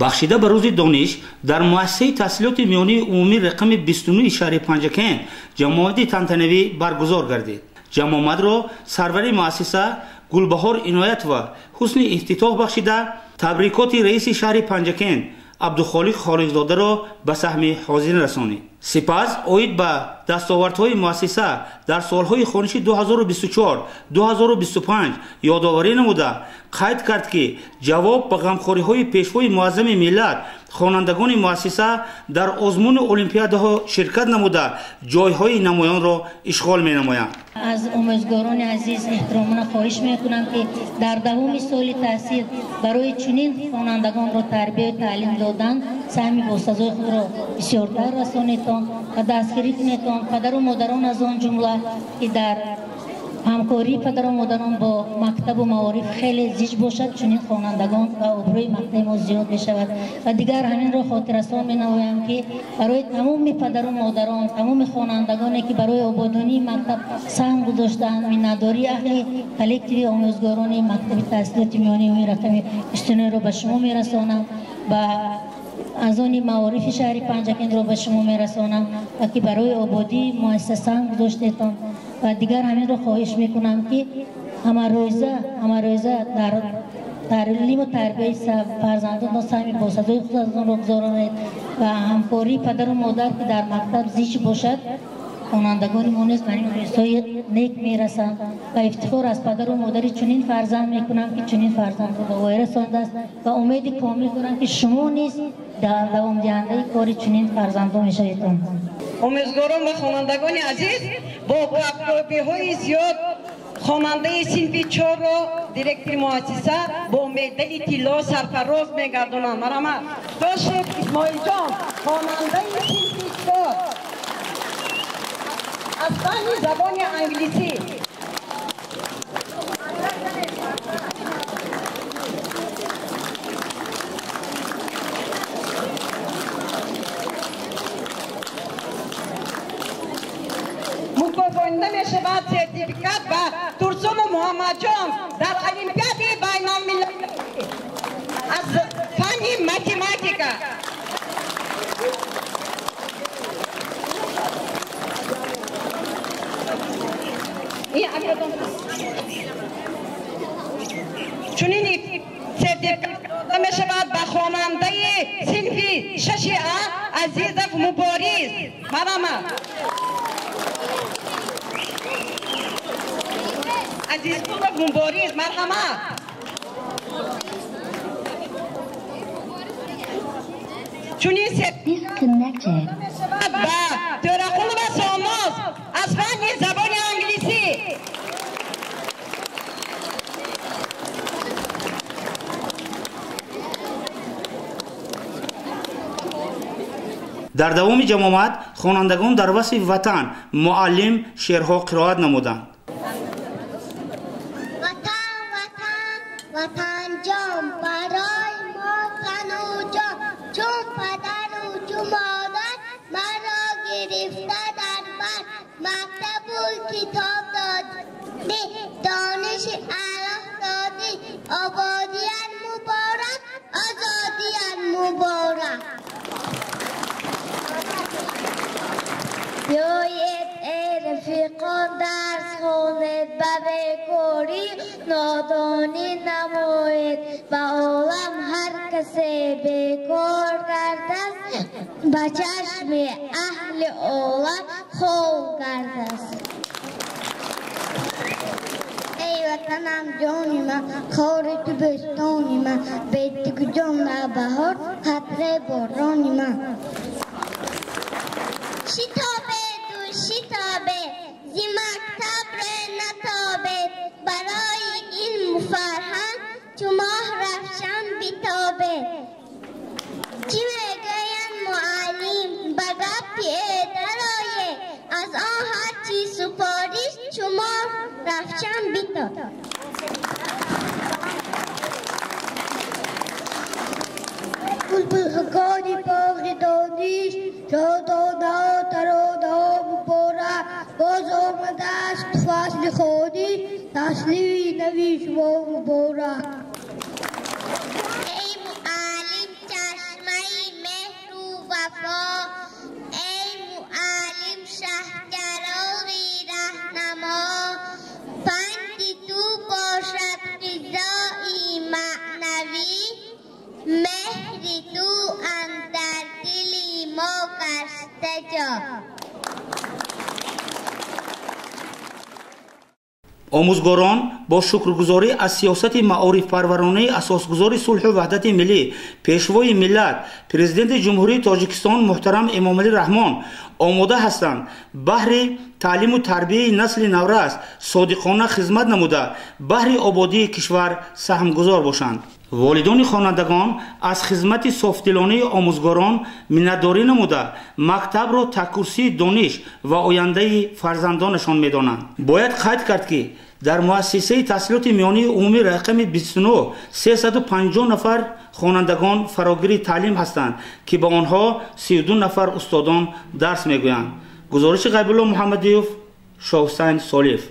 بخشیده به روز دانش در مؤسسه تحصیلات میانی عمومی رقم 29 شهر پنجکن جمع تنتنوی برگزار گردید. جمع را سرور مؤسسه گلبهار عنایت و حسن افتتاح بخشیده تبریکات رئیس شهر پنجکن عبدالخالق خالقزاده را به سهم حاضرین رسانید. سپس اوید به دستاوردهای مؤسسه در سالهای خانشی 2024-2025 یادآوری نموده قید کرد که جواب به غمخوری‌های پیشوای معظم ملت خوانندگان مؤسسه در آزمون المپیادها شرکت نموده جایهای نمایان را اشغال می‌نمایند. از آموزگاران عزیز احتراماً خواهش می‌کنم که در دهم سال تحصیل برای چنین خوانندگان را تربیت و تعلیم دادن سهم باسزای خود را بسیارتر رسانید و دستگیری کنید. پدر و مادران از آن جمله که در همکاری پدر و مادران با مکتب و معارف خیلی زیج باشد چنین خوانندگان و ابروی مکتب ما زیاد می شود و دیگر همین را خاطررسان می نمایم که برای تمام پدر و مادران تمام خوانندگانی که برای آبادانی مکتب سهم گذاشتند مینداری اهل کلکتیو آموزگاران مکتب تحصیلات میانی رقم 29 را به شما می رسانم و از آن معارف شهر پنجکن را به شما می رسانم و که برای آبادی مؤسسه سهم گذاشتید و دیگر همین را خواهش میکنم که همه روزه در تعلیم و تربیت فرزندان را سهم باسزای خودتان را گذارانید و همکاری پدر و مادر که در مکتب زیج باشد خوانندگان ما نیز به این روزهای نیک میرسند و افتخار از پدر و مادر چنین فرزند میکنم که چنین فرزند را به وای رسانده است و امید کامل دارم که شما نیز دوام دهنده کار چنین فرزندان میشوید. آموزگاران و خوانندگان عزیز با افزایش‌های زیاد خواننده صنف 4 را دیرکتور مؤسسه با مدال طلا سرفراز می‌گردانم. مرحمت داشت اسماعیل جان خواننده صنف 4 از فن زبان انگلیسی. مکافئانده می شود سرتیفیکات و ترسم محمد جان در المپیاد بین المللی از فن متماتیکا. چنین سرتیفیکات داده می شود به خواننده صنف 6A عزیزف مبارز. مرحمت عزیز مبارز. مرحمت چونی Disconnected. و دورخون و ساماز از فن زبان انگلیسی. در دوام جماعت خوانندگان در وصف وطن معلم شعرها قرائت نمودند. وطن جان برای ما تن و جان چون پدر و چون مادر مرا گرفته در بر مکتب و کتاب دادی دانش الله دادی آبادیت مبارک آزادیت مبارک. بیایید ای رفیقان درس خونید و بکاری نادانی نمایید و عالم هر کسی بکار گردد به چشم اهل عالم خوب گردد. ای وطنم جانی من خار تو بستانی من بیتی که جان بهار قطره بارانی من. شتابه دو شتابه زی مکتب نتابه برای علم و فرهنگ چو ماه رفشن بیتابه. چی میگوین معلم به گپ درایه از آن هر چی سپاریش چو ماه رفشن بیتابه. بزرگانی باغ دانش شادانه ترانه‌ها مبارک باز آمده است فصل خانی نسلی نوی شما مبارک. ای معلم مهری تو اندر دلی ما گشته جا. آموزگاران با شکرگزاری از سیاست معارف پرورانه اساسگزار صلح و وحدت ملی پیشوای ملت پرزیدنت جمهوری تاجیکستان محترم امامعلی رحمان آماده هستند بهر تعلیم و تربیت نسل نورس صادقانه خدمت نموده بهر آبادی کشور سهمگزار باشند. والدان خوانندگان از خدمت صافدلانه آموزگاران منتداری نموده مکتب را تکرسی دانش و آینده فرزندانشان می‌دانند. باید قید کرد که در مؤسسه تحصیلات میانی عمومی رقم 29 350 نفر خوانندگان فراگیر تعلیم هستند که به آنها 32 نفر استادان درس میگویند. گزارش غیب‌الله محمدیوف، شاه حسین سالیف.